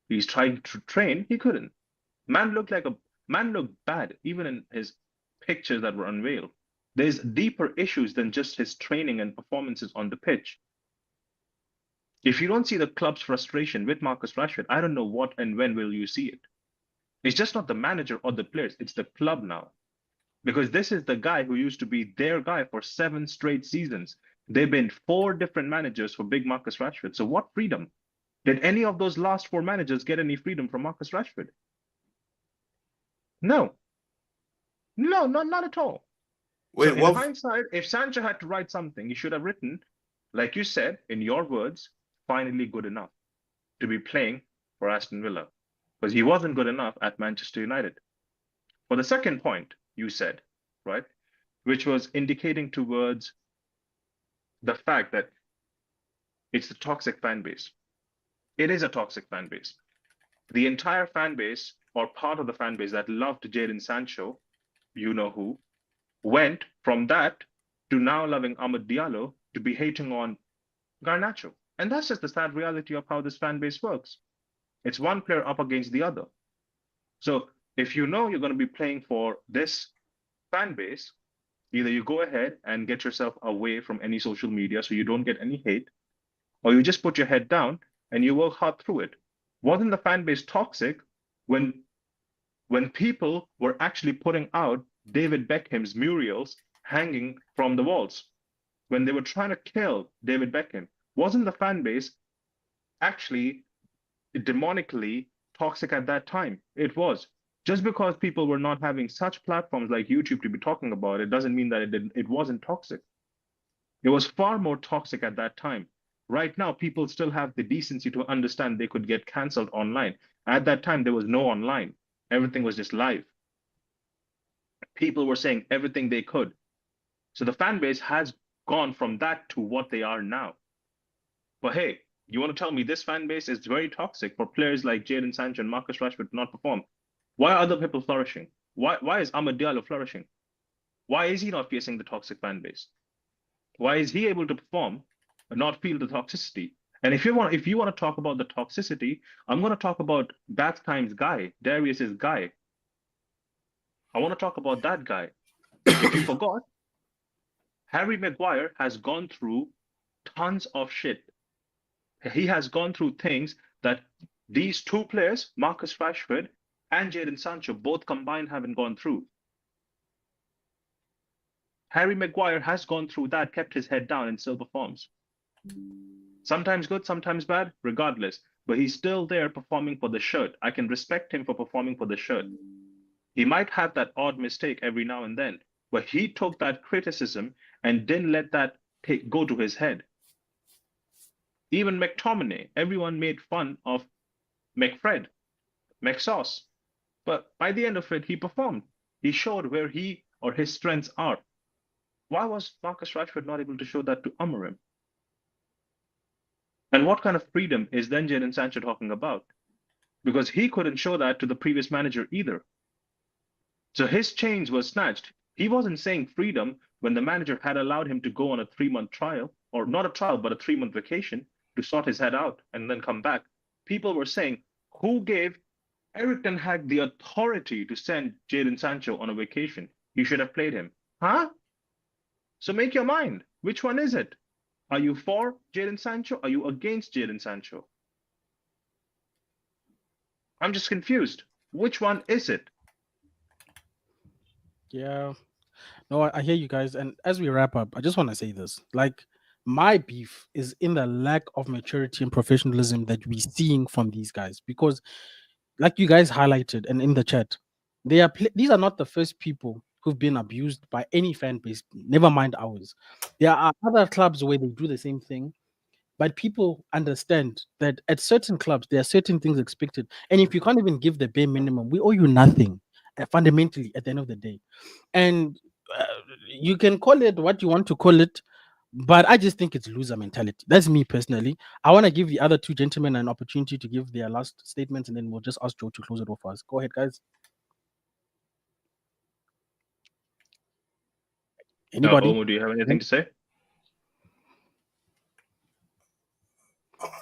He's trying to train, he couldn't. Man looked bad, even in his pictures that were unveiled. There's deeper issues than just his training and performances on the pitch. If you don't see the club's frustration with Marcus Rashford, I don't know what and when will you see it. It's just not the manager or the players, it's the club now. Because this is the guy who used to be their guy for 7 straight seasons. They've been 4 different managers for big Marcus Rashford. So what freedom? Did any of those last 4 managers get any freedom from Marcus Rashford? No. No, not at all. So Wait, in what? hindsight, if Sancho had to write something, he should have written, like you said, in your words, finally good enough to be playing for Aston Villa. Because he wasn't good enough at Manchester United. For the second point, you said, right, which was indicating towards the fact that it's a toxic fan base. It is a toxic fan base. The entire fan base, or part of the fan base that loved Jadon Sancho, you know who, went from that to now loving Ahmed Diallo to be hating on Garnacho. And that's just the sad reality of how this fan base works. It's one player up against the other. So if you know you're going to be playing for this fan base, either you go ahead and get yourself away from any social media so you don't get any hate, or you just put your head down and you work hard through it. Wasn't the fan base toxic when people were actually putting out David Beckham's murals hanging from the walls? When they were trying to kill David Beckham, wasn't the fan base actually demonically toxic at that time? It was. Just because people were not having such platforms like YouTube to be talking about it doesn't mean that it wasn't toxic. It was far more toxic at that time. Right now, people still have the decency to understand they could get cancelled online. At that time, there was no online. Everything was just live. People were saying everything they could. So the fan base has gone from that to what they are now. But hey, you want to tell me this fan base is very toxic for players like Jadon Sancho and Marcus Rashford to not perform? Why are other people flourishing? Why is Amad Diallo flourishing? Why is he not facing the toxic fan base? Why is he able to perform and not feel the toxicity? And if you want to talk about the toxicity, I'm going to talk about that time's guy, Darius's guy. I want to talk about that guy. If you forgot, Harry Maguire has gone through tons of shit. He has gone through things that these 2 players, Marcus Rashford and Jadon Sancho, both combined haven't gone through. Harry Maguire has gone through that, kept his head down, and still performs. Sometimes good, sometimes bad, regardless. But he's still there performing for the shirt. I can respect him for performing for the shirt. He might have that odd mistake every now and then, but he took that criticism and didn't let that go to his head. Even McTominay, everyone made fun of McFred, McSauce. But by the end of it, he performed. He showed where he or his strengths are. Why was Marcus Rashford not able to show that to Amorim? And what kind of freedom is then Jadon Sancho talking about? Because he couldn't show that to the previous manager either. So his chains were snatched. He wasn't saying freedom when the manager had allowed him to go on a 3-month trial, or not a trial, but a 3-month vacation to sort his head out and then come back. People were saying, who gave Eric Ten Hag the authority to send Jadon Sancho on a vacation? He should have played him. Huh? So make your mind. Which one is it? Are you for Jadon Sancho? Are you against Jadon Sancho? I'm just confused. Which one is it? Yeah. No, I hear you guys. And as we wrap up, I just want to say this. Like, my beef is in the lack of maturity and professionalism that we're seeing from these guys. Because, like you guys highlighted and in the chat, these are not the first people who've been abused by any fan base, never mind ours. There are other clubs where they do the same thing, but people understand that at certain clubs there are certain things expected, and if you can't even give the bare minimum, we owe you nothing, fundamentally, at the end of the day. And uh, you can call it what you want to call it, but I just think it's loser mentality. That's me personally. I want to give the other 2 gentlemen an opportunity to give their last statements, and then we'll just ask Joe to close it off for us. Go ahead, guys. Anybody? Omo, do you have anything to say?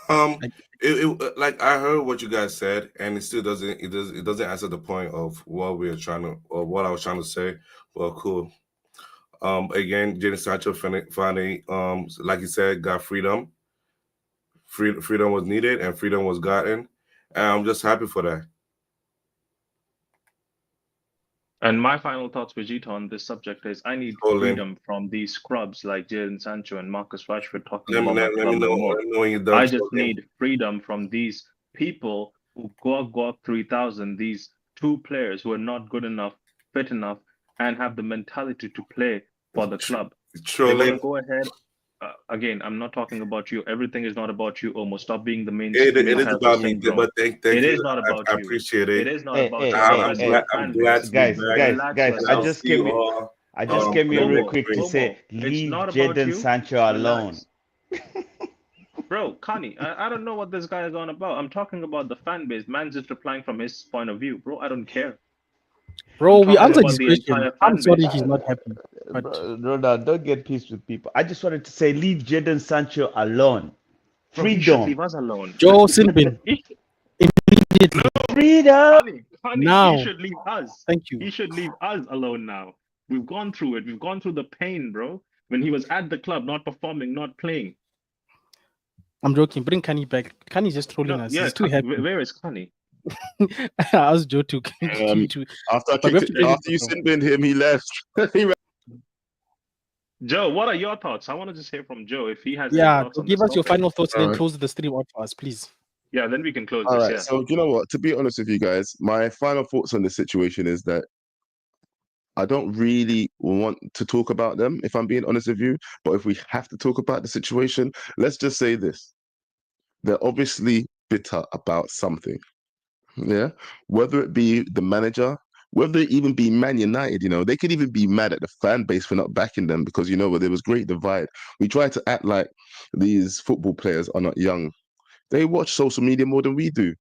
Um, Like, like I heard what you guys said, and it still doesn't answer the point of what we are trying to or what I was trying to say. Well, cool. Again, Jadon Sancho finally, like you said, got freedom. Freedom was needed, and freedom was gotten, and I'm just happy for that. And my final thoughts, Vegeta, on this subject is I need Colin, freedom from these scrubs like Jadon Sancho and Marcus Rashford talking let me about my let me club know no more. let me know when you're done I just talking. need freedom from these people who go up 3,000, these two players who are not good enough, fit enough, and have the mentality to play for the club. They're going to Trolling. go ahead. Again, I'm not talking about you. Everything is not about you. Almost stop being the It mainstream is type of about me, syndrome. but thank It you. is not about I you. appreciate It it. is not Hey, about hey, you. hey, As hey, your I'm fan glad base, to be guys, back, guys, relax guys. and I I'll yourself. just see you came in. all I just came here real next Momo, quick to week. say, Momo, it's leave not about Jaden you. Sancho alone. Relax. Bro, Connie, I don't know what this guy is on about. I'm talking about the fan base. Man's just replying from his point of view. Bro, I don't care. I'm bro, we talking answered about his the question. entire I'm fan sorry base. he's not happy, but Brother, don't get peace with people. I just wanted to say, leave Jaden Sancho alone. Bro, he should Freedom. leave us alone. Joe Sinbin He, immediately Freedom. Connie, he now. should leave us. Thank you. He should leave us alone now. We've gone through it. We've gone through the pain, bro. When he was at the club, not performing, not playing. I'm joking. Bring Kanye back. Kanye's just trolling No, us. yeah, He's too happy. where is Connie? I asked Joe to, Um, after I but we kicked have it, to take it. after you sin binned him, he left. He Joe, what are your thoughts? I want to just hear from Joe if he has any Yeah, thoughts so on give this us your topic. final thoughts and All then right. close the stream out for us, please. Yeah, then we can close All this. right. Yeah. So you know what? To be honest with you guys, my final thoughts on this situation is that I don't really want to talk about them, if I'm being honest with you. But if we have to talk about the situation, let's just say this. They're obviously bitter about something. Yeah. Whether it be the manager, whether it even be Man United, they could even be mad at the fan base for not backing them because there was great divide. We try to act like these football players are not young. They watch social media more than we do,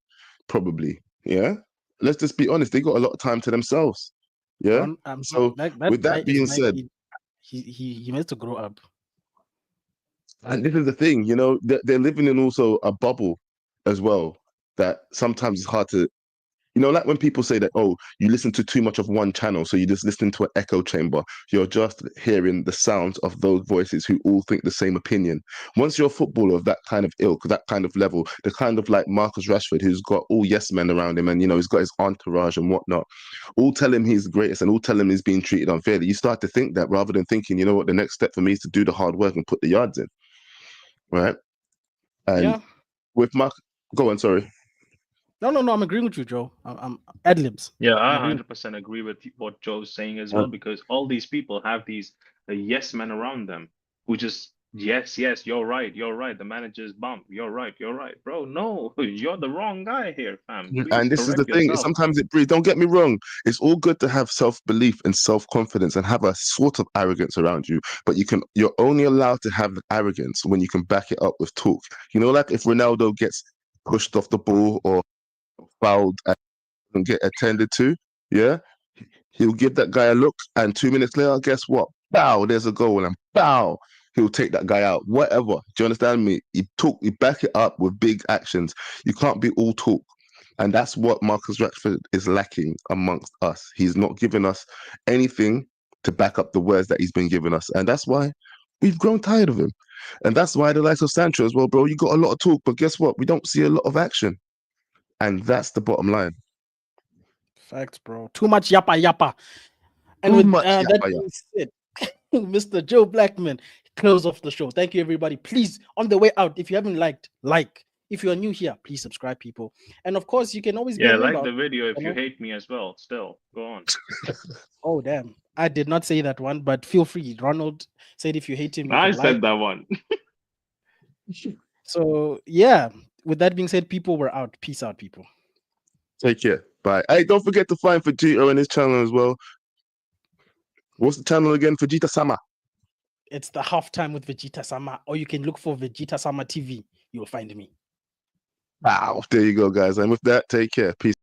probably. Yeah. Let's just be honest, they got a lot of time to themselves. Yeah. So That with guy that is being said, 19. He needs to grow up. and this is the thing, they're living in also a bubble as well that sometimes it's hard to, like when people say that, oh, you listen to too much of one channel, so you just listen to an echo chamber. You're just hearing the sounds of those voices who all think the same opinion. Once you're a footballer of that kind of ilk, that kind of level, the kind of like Marcus Rashford, who's got all yes men around him and, he's got his entourage and whatnot, all tell him he's the greatest and all tell him he's being treated unfairly. You start to think that rather than thinking, you know what, the next step for me is to do the hard work and put the yards in, right? And Yeah. with Mark, go on, sorry. No, I'm agreeing with you, Joe. I'm ad libs. Yeah, I I'm agreeing. 100% agree with what Joe's saying as well, because all these people have these yes men around them who just, yes, you're right, the manager's bump, you're right, bro. No, you're the wrong guy here, fam. Please And this is the correct thing. yourself. Sometimes it breeds. Don't get me wrong. It's all good to have self-belief and self-confidence and have a sort of arrogance around you. But you're only allowed to have arrogance when you can back it up with talk. Like if Ronaldo gets pushed off the ball or fouled and get attended to, yeah, he'll give that guy a look, and 2 minutes later, guess what? Bow, there's a goal, and bow, he'll take that guy out. Whatever. Do you understand me? You back it up with big actions. You can't be all talk. And that's what Marcus Rashford is lacking amongst us. He's not giving us anything to back up the words that he's been giving us. And that's why we've grown tired of him. And that's why the likes of Sancho as well, bro, you got a lot of talk, but guess what? We don't see a lot of action. And that's the bottom line. Facts, bro. Too much yappa yappa. And Too with much that yappa being said, Mr. Joe Blackman, close off the show. Thank you, everybody. Please, on the way out, if you haven't liked, like. If you are new here, please subscribe, people. And of course, you can always be Yeah, a member. like the video if you channel. hate me as well. Still, go on. Oh, damn. I did not say that one, but feel free. Ronald said if you hate him, you I can like. said that one. So, yeah. With that being said, people, we're out. Peace out, people. Take care. Bye. Hey, don't forget to find Vegeta on his channel as well. What's the channel again? Vegeta Sama. It's the halftime with Vegeta Sama, or you can look for Vegeta Sama TV. You'll find me. Wow. There you go, guys. And with that, take care. Peace.